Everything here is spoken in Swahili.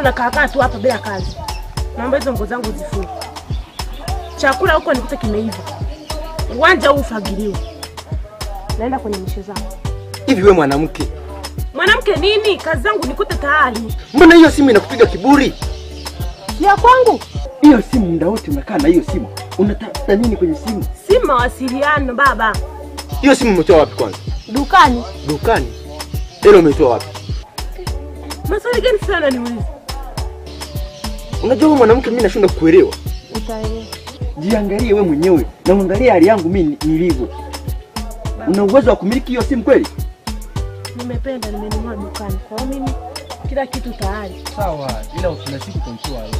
unakaa tu hapa bila kazi. Naomba hizo nguo zangu zifunge. Chakula huko nikute kimeiva. Uwanja huu ufagiliwe. Naenda kwenye mishe zangu. Hivi wewe mwanamke? Mwanamke nini? Kazi zangu nikute tayari. Mbona hiyo simu inakupiga kiburi? Ya kwangu? Hiyo simu muda wote umekaa na hiyo simu. Unatafuta nini kwenye simu? Simu mawasiliano baba. Hiyo simu umetoa wapi kwanza? Dukani. Dukani? Ile umetoa wapi? Maswali gani sana niulize? Unajua wewe mwanamke mimi nashinda kukuelewa. Utaelewa. Jiangalie wewe mwenyewe na uangalie hali yangu mimi nilivyo. Una uwezo wa kumiliki hiyo simu kweli? Nimependa nimenunua dukani. Kwa hiyo mimi kila kitu tayari. Sawa, ila usina siku tunachua leo.